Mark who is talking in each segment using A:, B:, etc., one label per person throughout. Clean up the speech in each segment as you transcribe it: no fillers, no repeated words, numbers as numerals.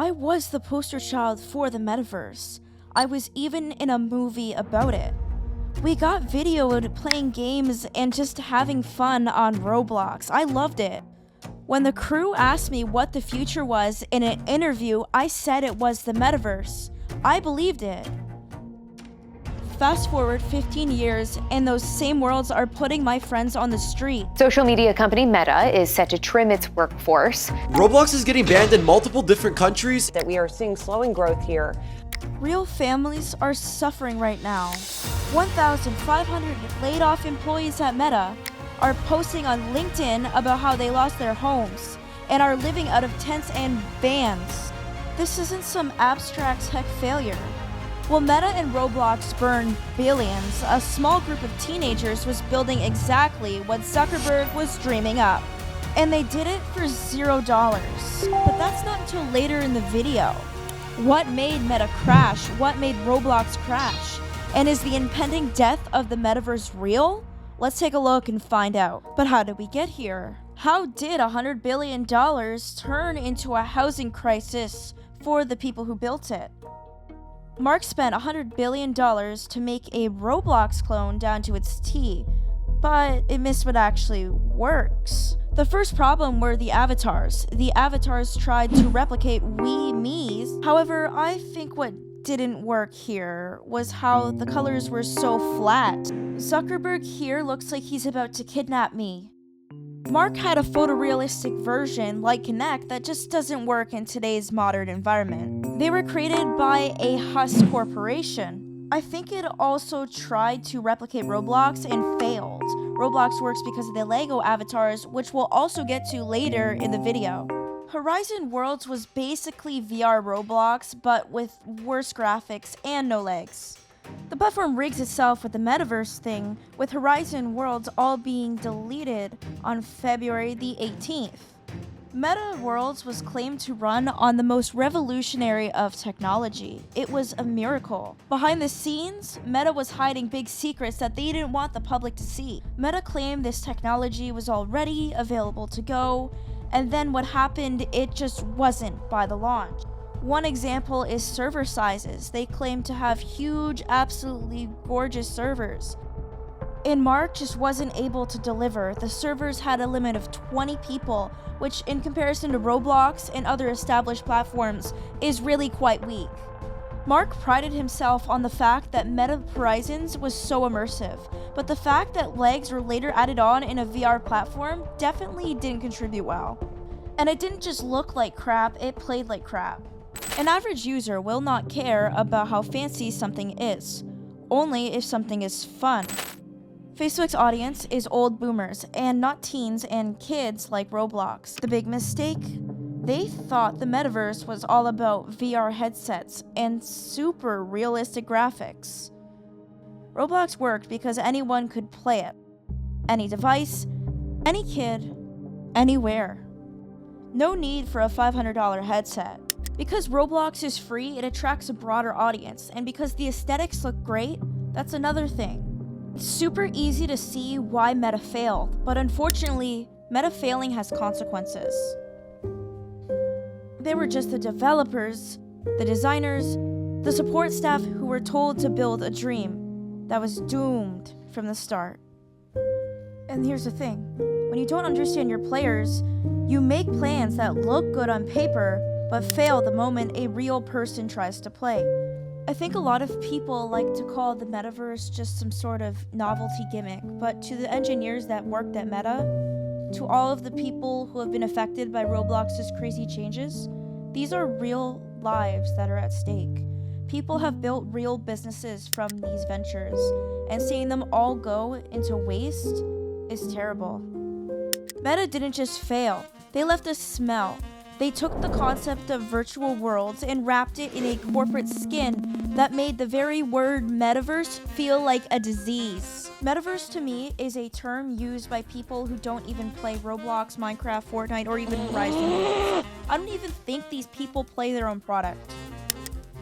A: I was the poster child for the metaverse. I was even in a movie about it. We got videoed playing games and just having fun on Roblox. I loved it. When the crew asked me what the future was in an interview, I said it was the metaverse. I believed it. Fast forward 15 years, and those same worlds are putting my friends on the street.
B: Social media company Meta is set to trim its workforce.
C: Roblox is getting banned in multiple different countries.
D: That we are seeing slowing growth here.
A: Real families are suffering right now. 1,500 laid off employees at Meta are posting on LinkedIn about how they lost their homes and are living out of tents and vans. This isn't some abstract tech failure. While Meta and Roblox burned billions, a small group of teenagers was building exactly what Zuckerberg was dreaming up. And they did it for $0. But that's not until later in the video. What made Meta crash? What made Roblox crash? And is the impending death of the metaverse real? Let's take a look and find out. But how did we get here? How did $100 billion turn into a housing crisis for the people who built it? Mark spent $100 billion to make a Roblox clone down to its T, but it missed what actually works. The first problem were the avatars. The avatars tried to replicate we me's. However, I think what didn't work here was how the colors were so flat. Zuckerberg here looks like he's about to kidnap me. Mark had a photorealistic version like Gimmick that just doesn't work in today's modern environment. They were created by a Husk corporation. I think it also tried to replicate Roblox and failed. Roblox works because of the Lego avatars, which we'll also get to later in the video. Horizon Worlds was basically VR Roblox, but with worse graphics and no legs. The platform rigs itself with the metaverse thing, with Horizon Worlds all being deleted on February the 18th. Meta Worlds was claimed to run on the most revolutionary of technology. It was a miracle. Behind the scenes, Meta was hiding big secrets that they didn't want the public to see. Meta claimed this technology was already available to go, and then what happened, it just wasn't by the launch. One example is server sizes. They claim to have huge, absolutely gorgeous servers. And Mark just wasn't able to deliver. The servers had a limit of 20 people, which in comparison to Roblox and other established platforms is really quite weak. Mark prided himself on the fact that Meta Horizons was so immersive, but the fact that legs were later added on in a VR platform definitely didn't contribute well. And it didn't just look like crap, it played like crap. An average user will not care about how fancy something is, only if something is fun. Facebook's audience is old boomers, and not teens and kids like Roblox. The big mistake? They thought the metaverse was all about VR headsets and super realistic graphics. Roblox worked because anyone could play it. Any device, any kid, anywhere. No need for a $500 headset. Because Roblox is free, it attracts a broader audience, and because the aesthetics look great, that's another thing. It's super easy to see why Meta failed, but unfortunately, Meta failing has consequences. They were just the developers, the designers, the support staff who were told to build a dream that was doomed from the start. And here's the thing, when you don't understand your players, you make plans that look good on paper, but fail the moment a real person tries to play. I think a lot of people like to call the metaverse just some sort of novelty gimmick, but to the engineers that worked at Meta, to all of the people who have been affected by Roblox's crazy changes, these are real lives that are at stake. People have built real businesses from these ventures, and seeing them all go into waste is terrible. Meta didn't just fail, they left a smell. They took the concept of virtual worlds and wrapped it in a corporate skin that made the very word metaverse feel like a disease. Metaverse to me is a term used by people who don't even play Roblox, Minecraft, Fortnite, or even Horizon Worlds. I don't even think these people play their own product.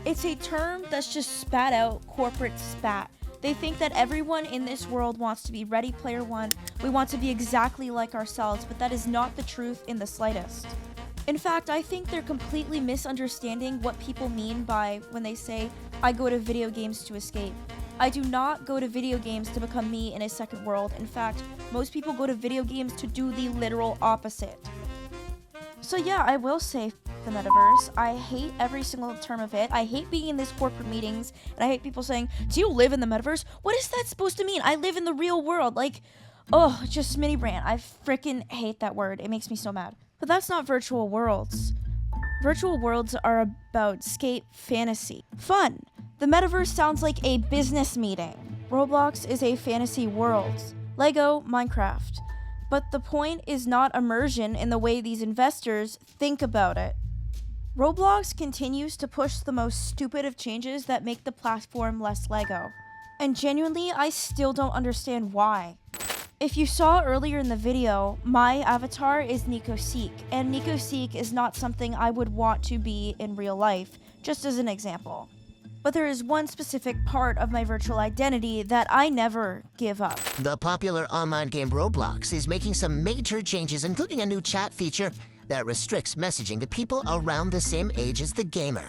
A: It's a term that's just spat out corporate spat. They think that everyone in this world wants to be Ready Player One. We want to be exactly like ourselves, but that is not the truth in the slightest. In fact, I think they're completely misunderstanding what people mean by when they say, I go to video games to escape. I do not go to video games to become me in a second world. In fact, most people go to video games to do the literal opposite. So yeah, I will say the metaverse. I hate every single term of it. I hate being in these corporate meetings, and I hate people saying, do you live in the metaverse? What is that supposed to mean? I live in the real world. Like, oh, just mini brand. I freaking hate that word. It makes me so mad. But that's not virtual worlds. Virtual worlds are about escape, fantasy, fun. The metaverse sounds like a business meeting. Roblox is a fantasy world. Lego, Minecraft. But the point is not immersion in the way these investors think about it. Roblox continues to push the most stupid of changes that make the platform less Lego. And genuinely, I still don't understand why. If you saw earlier in the video, my avatar is Nico Seek, and Nico Seek is not something I would want to be in real life, just as an example. But there is one specific part of my virtual identity that I never give up.
E: The popular online game Roblox is making some major changes, including a new chat feature that restricts messaging to people around the same age as the gamer.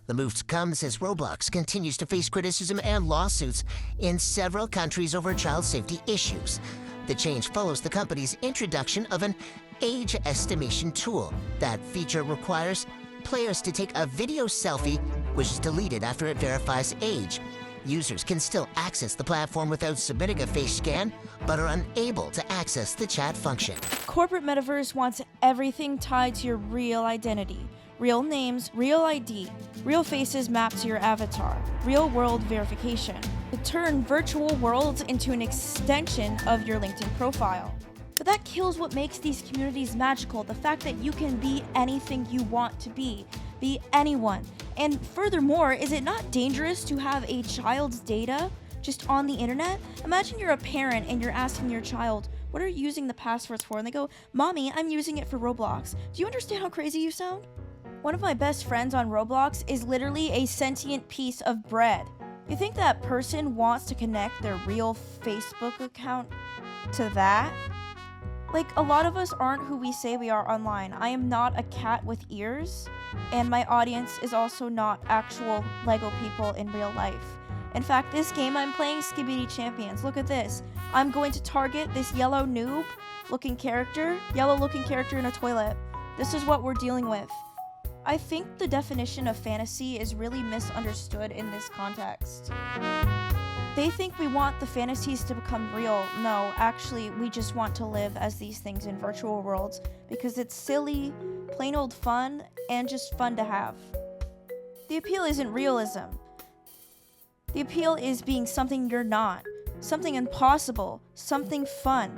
E: The move comes as Roblox continues to face criticism and lawsuits in several countries over child safety issues. The change follows the company's introduction of an age estimation tool. That feature requires players to take a video selfie, which is deleted after it verifies age. Users can still access the platform without submitting a face scan, but are unable to access the chat function.
A: Corporate Metaverse wants everything tied to your real identity. Real names, real ID, real faces mapped to your avatar, real world verification. To turn virtual worlds into an extension of your LinkedIn profile. But that kills what makes these communities magical, the fact that you can be anything you want to be anyone. And furthermore, is it not dangerous to have a child's data just on the internet? Imagine you're a parent and you're asking your child, what are you using the passwords for? And they go, Mommy, I'm using it for Roblox. Do you understand how crazy you sound? One of my best friends on Roblox is literally a sentient piece of bread. You think that person wants to connect their real Facebook account to that? Like, a lot of us aren't who we say we are online. I am not a cat with ears, and my audience is also not actual Lego people in real life. In fact, this game I'm playing, Skibidi Champions. Look at this. I'm going to target this yellow noob-looking character, yellow-looking character in a toilet. This is what we're dealing with. I think the definition of fantasy is really misunderstood in this context. They think we want the fantasies to become real. No, actually, we just want to live as these things in virtual worlds because it's silly, plain old fun, and just fun to have. The appeal isn't realism. The appeal is being something you're not, something impossible, something fun.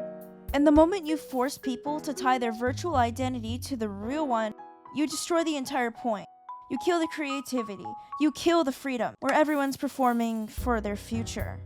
A: And the moment you force people to tie their virtual identity to the real one, you destroy the entire point. You kill the creativity. You kill the freedom, where everyone's performing for their future.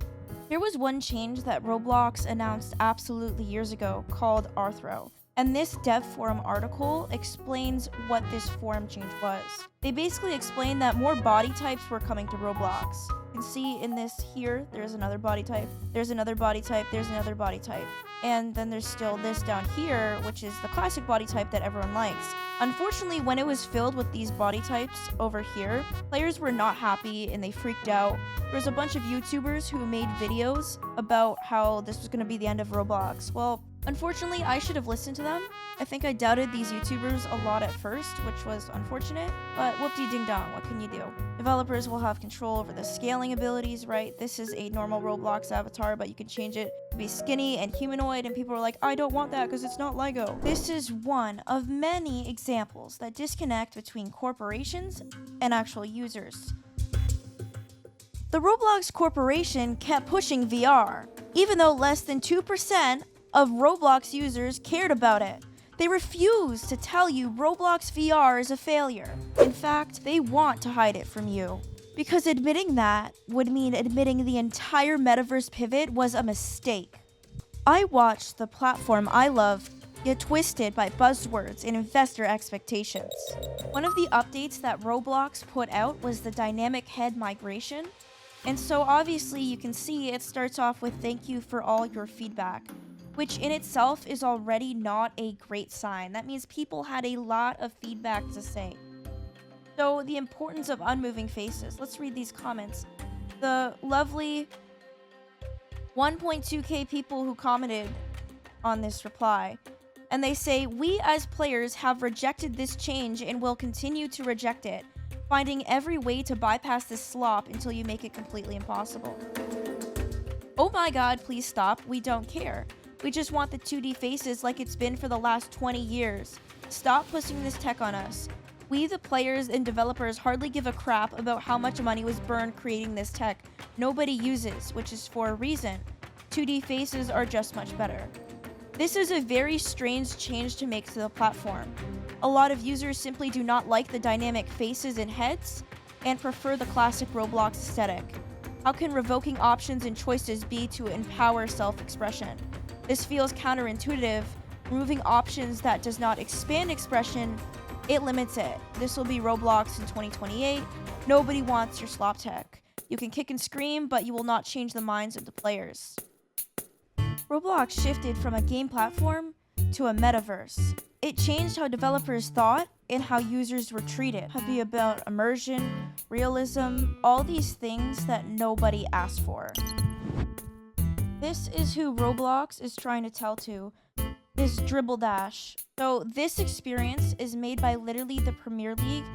A: Here was one change that Roblox announced absolutely years ago called Rthro. And this dev forum article explains what this forum change was. They basically explained that more body types were coming to Roblox. You can see in this here, there's another body type, there's another body type, there's another body type. And then there's still this down here, which is the classic body type that everyone likes. Unfortunately, when it was filled with these body types over here, players were not happy and they freaked out. There was a bunch of YouTubers who made videos about how this was going to be the end of Roblox. Well, unfortunately, I should have listened to them. I think I doubted these YouTubers a lot at first, which was unfortunate, but whoop-de-ding-dong, what can you do? Developers will have control over the scaling abilities, right? This is a normal Roblox avatar, but you can change it to be skinny and humanoid, and people are like, I don't want that because it's not Lego. This is one of many examples that disconnect between corporations and actual users. The Roblox corporation kept pushing VR, even though less than 2% of Roblox users cared about it. They refuse to tell you Roblox VR is a failure. In fact, they want to hide it from you. Because admitting that would mean admitting the entire metaverse pivot was a mistake. I watched the platform I love get twisted by buzzwords and investor expectations. One of the updates that Roblox put out was the dynamic head migration. And so obviously you can see it starts off with thank you for all your feedback. which in itself is already not a great sign. That means people had a lot of feedback to say. So the importance of unmoving faces. Let's read these comments. The lovely 1.2k people who commented on this reply. And they say, we as players have rejected this change and will continue to reject it, finding every way to bypass this slop until you make it completely impossible. Oh my god, please stop. We don't care. We just want the 2D faces like it's been for the last 20 years. Stop pushing this tech on us. We, the players and developers, hardly give a crap about how much money was burned creating this tech nobody uses, which is for a reason. 2D faces are just much better. This is a very strange change to make to the platform. A lot of users simply do not like the dynamic faces and heads and prefer the classic Roblox aesthetic. How can revoking options and choices be to empower self-expression? This feels counterintuitive. Removing options that does not expand expression, it limits it. This will be Roblox in 2028. Nobody wants your slop tech. You can kick and scream, but you will not change the minds of the players. Roblox shifted from a game platform to a metaverse. It changed how developers thought and how users were treated. It'd be about immersion, realism, all these things that nobody asked for. This is who Roblox is trying to tell to. This dribble dash. So this experience is made by literally the Premier League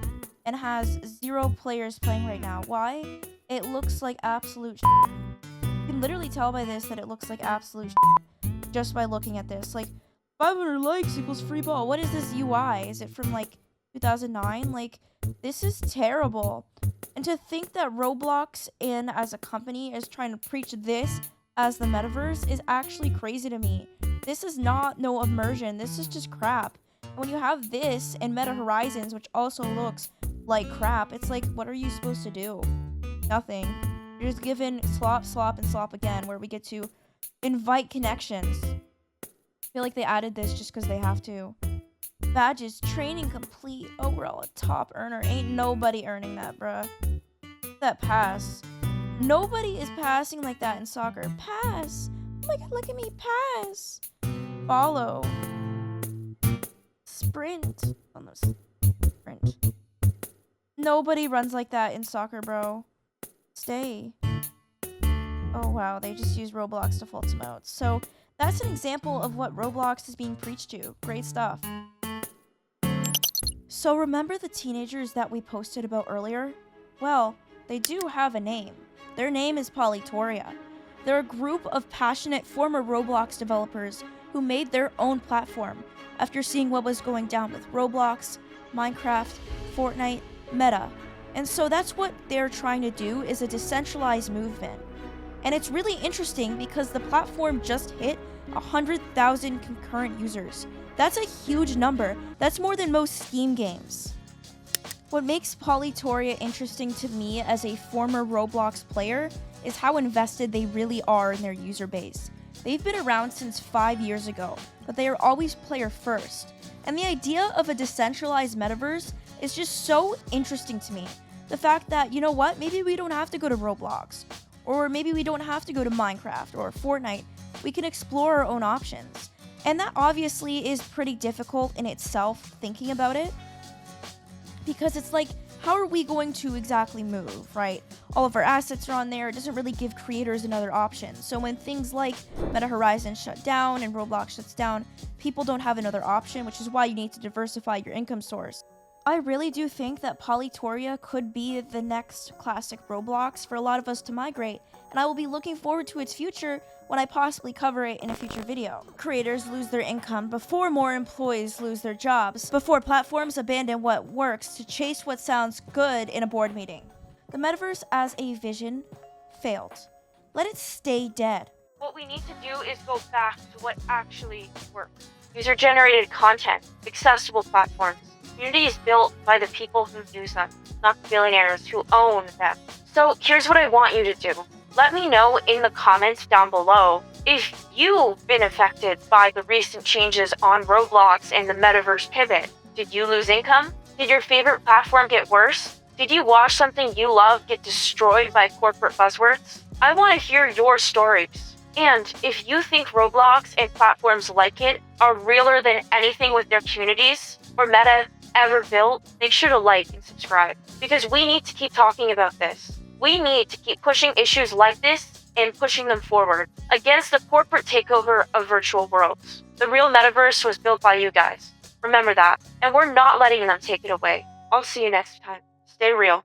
A: and has 0 players playing right now. Why? It looks like absolute shit. You can literally tell by this that it looks like absolute shit just by looking at this. Like, 500 likes equals free ball. What is this UI? Is it from like 2009? Like, this is terrible. And to think that Roblox and as a company is trying to preach this as the metaverse is actually crazy to me. This is not no immersion. This is just crap. And when you have this and Meta Horizons, which also looks like crap, it's like, what are you supposed to do? Nothing. You're just given slop, slop, and slop again, where we get to invite connections. I feel like they added this just because they have to. Badges, training complete. Oh, we're all a top earner. Ain't nobody earning that, bruh. That pass. Nobody is passing like that in soccer. Pass. Oh my god, look at me. Pass. Follow. Sprint. Almost. Sprint. Nobody runs like that in soccer, bro. Stay. Oh wow, they just use Roblox default emotes. So that's an example of what Roblox is being preached to. Great stuff. So remember the teenagers that we posted about earlier? Well, they do have a name. Their name is Polytoria. They're a group of passionate former Roblox developers who made their own platform after seeing what was going down with Roblox, Minecraft, Fortnite, Meta. And so that's what they're trying to do, is a decentralized movement. And it's really interesting because the platform just hit 100,000 concurrent users. That's a huge number. That's more than most Steam games. What makes Polytoria interesting to me as a former Roblox player is how invested they really are in their user base. They've been around since 5 years ago, but they are always player first. And the idea of a decentralized metaverse is just so interesting to me. The fact that, you know what, maybe we don't have to go to Roblox, or maybe we don't have to go to Minecraft or Fortnite. We can explore our own options. And that obviously is pretty difficult in itself, thinking about it. Because it's like, how are we going to exactly move, right? All of our assets are on there. It doesn't really give creators another option. So when things like Meta Horizons shut down and Roblox shuts down, people don't have another option, which is why you need to diversify your income source. I really do think that Polytoria could be the next classic Roblox for a lot of us to migrate, and I will be looking forward to its future when I possibly cover it in a future video. Creators lose their income before more employees lose their jobs, before platforms abandon what works to chase what sounds good in a board meeting. The metaverse as a vision failed. Let it stay dead.
F: What we need to do is go back to what actually works. User-generated content, accessible platforms, communities built by the people who use them, not the billionaires who own them. So here's what I want you to do. Let me know in the comments down below if you've been affected by the recent changes on Roblox and the metaverse pivot. Did you lose income? Did your favorite platform get worse? Did you watch something you love get destroyed by corporate buzzwords? I want to hear your stories. And if you think Roblox and platforms like it are realer than anything with their communities or Meta ever built, make sure to like and subscribe. Because we need to keep talking about this. We need to keep pushing issues like this and pushing them forward against the corporate takeover of virtual worlds. The real metaverse was built by you guys. Remember that. And we're not letting them take it away. I'll see you next time. Stay real.